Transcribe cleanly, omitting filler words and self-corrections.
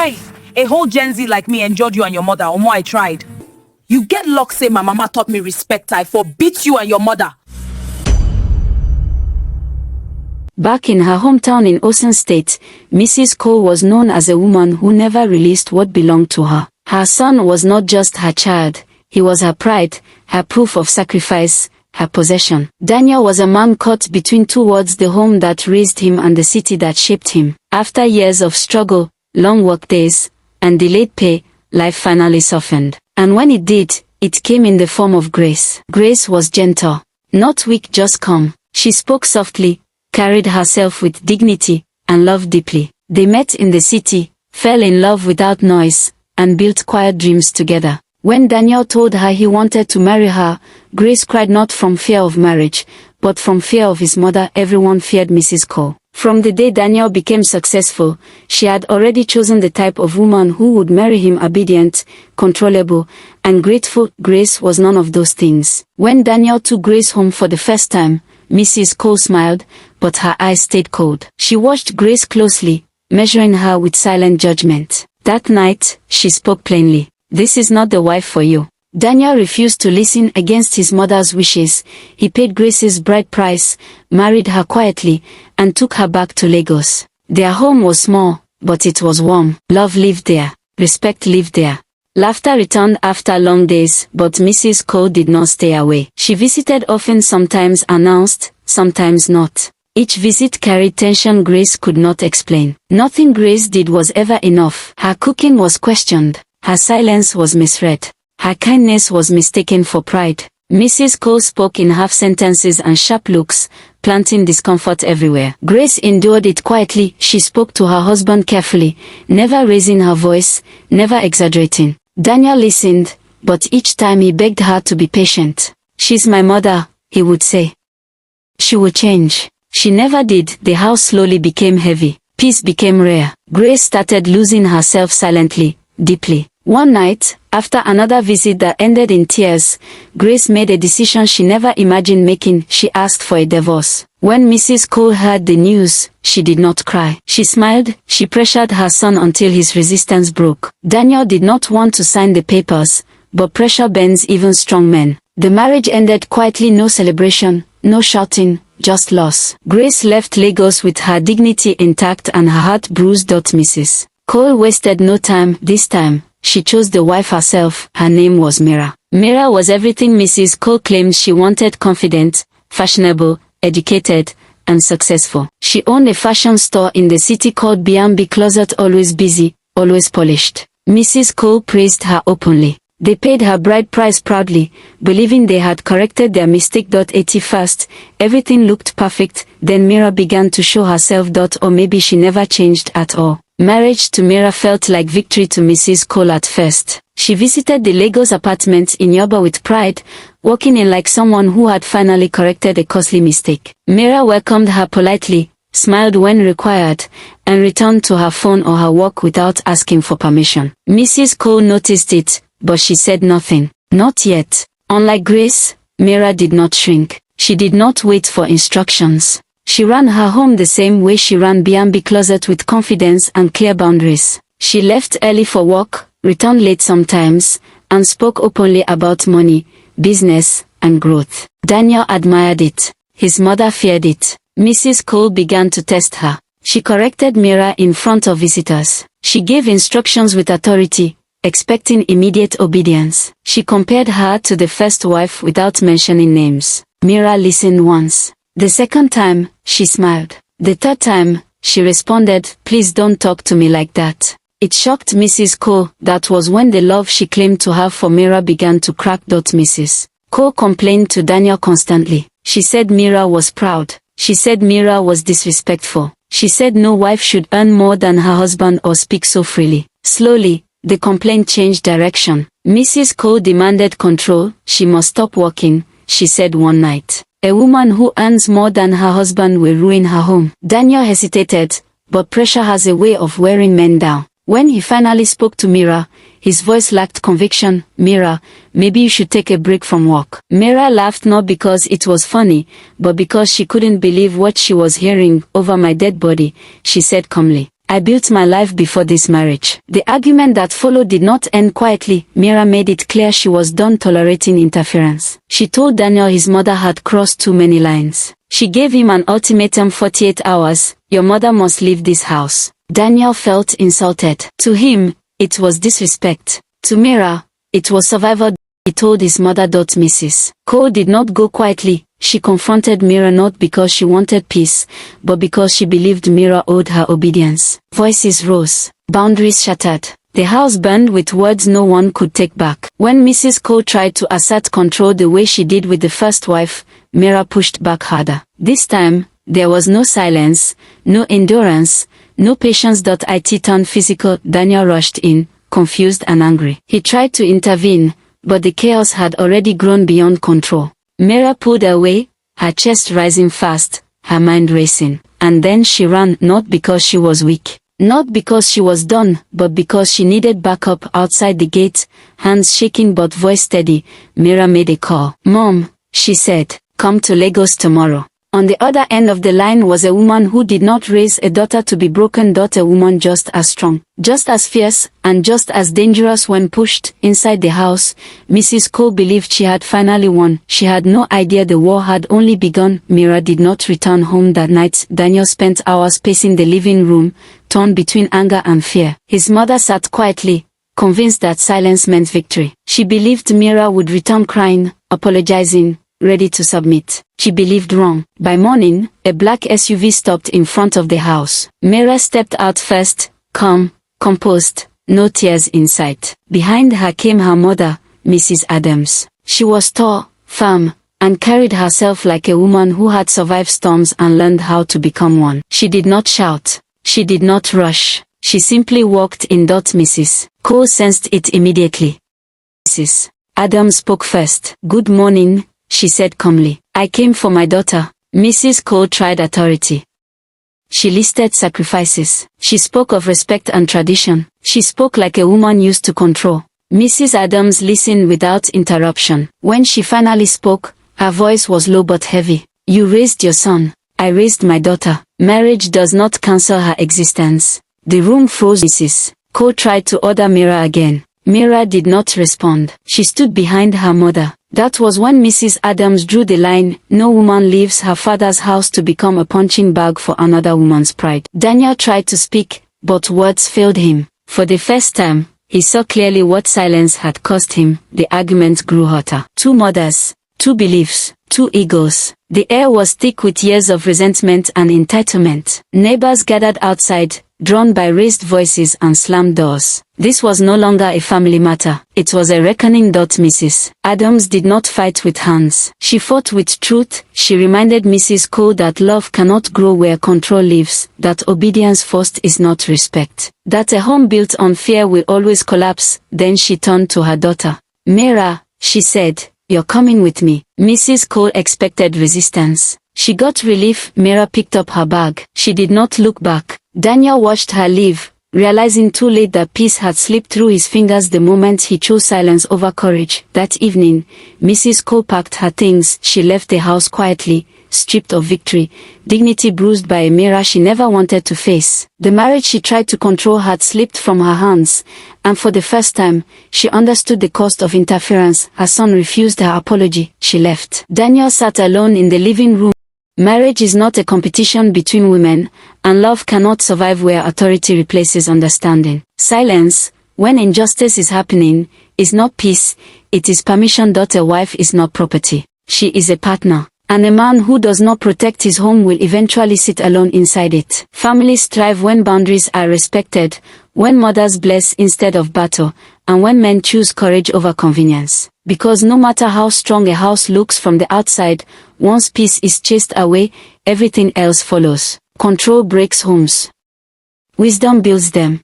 Why? A whole Gen Z like me enjoyed you and your mother, or more I tried. You get luck say my mama taught me respect, I forbid you and your mother. Back in her hometown in Osun State, Mrs. Cole was known as a woman who never released what belonged to her. Her son was not just her child, he was her pride, her proof of sacrifice, her possession. Daniel was a man caught between two worlds, the home that raised him and the city that shaped him. After years of struggle, long work days, and delayed pay, life finally softened. And when it did, it came in the form of Grace. Grace was gentle, not weak, just calm. She spoke softly, carried herself with dignity, and loved deeply. They met in the city, fell in love without noise, and built quiet dreams together. When Daniel told her he wanted to marry her, Grace cried, not from fear of marriage, but from fear of his mother. Everyone feared Mrs. Cole. From the day Daniel became successful, she had already chosen the type of woman who would marry him: obedient, controllable, and grateful. Grace was none of those things. When Daniel took Grace home for the first time, Mrs. Cole smiled, but her eyes stayed cold. She watched Grace closely, measuring her with silent judgment. That night, she spoke plainly. "This is not the wife for you." Daniel refused to listen against his mother's wishes. He paid Grace's bride price, married her quietly, and took her back to Lagos. Their home was small, but it was warm. Love lived there. Respect lived there. Laughter returned after long days, but Mrs. Cole did not stay away. She visited often, sometimes announced, sometimes not. Each visit carried tension Grace could not explain. Nothing Grace did was ever enough. Her cooking was questioned. Her silence was misread. Her kindness was mistaken for pride. Mrs. Cole spoke in half sentences and sharp looks, planting discomfort everywhere. Grace endured it quietly. She spoke to her husband carefully, never raising her voice, never exaggerating. Daniel listened, but each time he begged her to be patient. "She's my mother," he would say. "She will change." She never did. The house slowly became heavy. Peace became rare. Grace started losing herself silently, deeply. One night, after another visit that ended in tears, Grace made a decision she never imagined making. She asked for a divorce. When Mrs. Cole heard the news, she did not cry. She smiled. She pressured her son until his resistance broke. Daniel did not want to sign the papers, but pressure bends even strong men. The marriage ended quietly, no celebration, no shouting, just loss. Grace left Lagos with her dignity intact and her heart bruised. Mrs. Cole wasted no time. This time, she chose the wife herself. Her name was Mira. Mira was everything Mrs. Cole claimed she wanted: confident, fashionable, educated, and successful. She owned a fashion store in the city called B&B Closet, always busy, always polished. Mrs. Cole praised her openly. They paid her bride price proudly, believing they had corrected their mistake. At first, everything looked perfect. Then Mira began to show herself. Or maybe she never changed at all. Marriage to Mira felt like victory to Mrs. Cole at first. She visited the Lagos apartment in Yoba with pride, walking in like someone who had finally corrected a costly mistake. Mira welcomed her politely, smiled when required, and returned to her phone or her work without asking for permission. Mrs. Cole noticed it, but she said nothing. Not yet. Unlike Grace, Mira did not shrink. She did not wait for instructions. She ran her home the same way she ran B&B Closet, with confidence and clear boundaries. She left early for work, returned late sometimes, and spoke openly about money, business, and growth. Daniel admired it. His mother feared it. Mrs. Cole began to test her. She corrected Mira in front of visitors. She gave instructions with authority, expecting immediate obedience. She compared her to the first wife without mentioning names. Mira listened once. The second time, she smiled. The third time, she responded, "Please don't talk to me like that." It shocked Mrs. Cole. That was when the love she claimed to have for Mira began to crack. Mrs. Cole complained to Daniel constantly. She said Mira was proud. She said Mira was disrespectful. She said no wife should earn more than her husband or speak so freely. Slowly, the complaint changed direction. Mrs. Cole demanded control. She must stop working, she said one night. A woman who earns more than her husband will ruin her home. Daniel hesitated, but pressure has a way of wearing men down. When he finally spoke to Mira, his voice lacked conviction. "Mira, maybe you should take a break from work." Mira laughed, not because it was funny, but because she couldn't believe what she was hearing. "Over my dead body," she said calmly. I built my life before this marriage. The argument that followed did not end quietly. Mira made it clear she was done tolerating interference. She told Daniel his mother had crossed too many lines. She gave him an ultimatum: 48 hours, your mother must leave this house. Daniel felt insulted. To him, it was disrespect. To Mira, it was survival. He told his mother. Mrs. Cole did not go quietly. She confronted Mira not because she wanted peace, but because she believed Mira owed her obedience. Voices rose. Boundaries shattered. The house burned with words no one could take back. When Mrs. Cole tried to assert control the way she did with the first wife, Mira pushed back harder. This time, there was no silence, no endurance, no patience. It turned physical. Daniel rushed in, confused and angry. He tried to intervene, but the chaos had already grown beyond control. Mira pulled away, her chest rising fast, her mind racing. And then she ran, not because she was weak, not because she was done, but because she needed backup. Outside the gate, hands shaking but voice steady, Mira made a call. Mom, she said, come to Lagos tomorrow. On the other end of the line was a woman who did not raise a daughter to be broken. A woman just as strong, just as fierce, and just as dangerous. When pushed inside the house, Mrs. Cole believed she had finally won. She had no idea the war had only begun. Mira did not return home that night. Daniel spent hours pacing the living room, torn between anger and fear. His mother sat quietly, convinced that silence meant victory. She believed Mira would return crying, apologizing, ready to submit. She believed wrong. By morning, a black SUV stopped in front of the house. Mira stepped out first, calm, composed, no tears in sight. Behind her came her mother, Mrs. Adams. She was tall, firm, and carried herself like a woman who had survived storms and learned how to become one. She did not shout. She did not rush. She simply walked in. Mrs. Cole sensed it immediately. Mrs. Adams spoke first. Good morning, she said calmly. I came for my daughter. Mrs. Cole tried authority. She listed sacrifices. She spoke of respect and tradition. She spoke like a woman used to control. Mrs. Adams listened without interruption. When she finally spoke, her voice was low but heavy. You raised your son. I raised my daughter. Marriage does not cancel her existence. The room froze. Mrs. Cole tried to order Mira again. Mira did not respond. She stood behind her mother. That was when Mrs. Adams drew the line. No woman leaves her father's house to become a punching bag for another woman's pride. Daniel tried to speak, but words failed him. For the first time, he saw clearly what silence had cost him. The argument grew hotter. Two mothers, two beliefs, two egos. The air was thick with years of resentment and entitlement. Neighbors gathered outside, drawn by raised voices and slammed doors. This was no longer a family matter. It was a reckoning. Mrs. Adams did not fight with hands. She fought with truth. She reminded Mrs. Cole that love cannot grow where control lives, that obedience forced is not respect, that a home built on fear will always collapse. Then she turned to her daughter. Mira, she said, you're coming with me. Mrs. Cole expected resistance. She got relief. Mira picked up her bag. She did not look back. Daniel watched her leave, realizing too late that peace had slipped through his fingers the moment he chose silence over courage. That evening, Mrs. Cole packed her things. She left the house quietly, stripped of victory, dignity bruised by a mirror she never wanted to face. The marriage she tried to control had slipped from her hands, and for the first time, she understood the cost of interference. Her son refused her apology. She left. Daniel sat alone in the living room. Marriage is not a competition between women, and love cannot survive where authority replaces understanding. Silence, when injustice is happening, is not peace, it is permission. A wife is not property. She is a partner. And a man who does not protect his home will eventually sit alone inside it. Families thrive when boundaries are respected, when mothers bless instead of battle, and when men choose courage over convenience. Because no matter how strong a house looks from the outside, once peace is chased away, everything else follows. Control breaks homes. Wisdom builds them.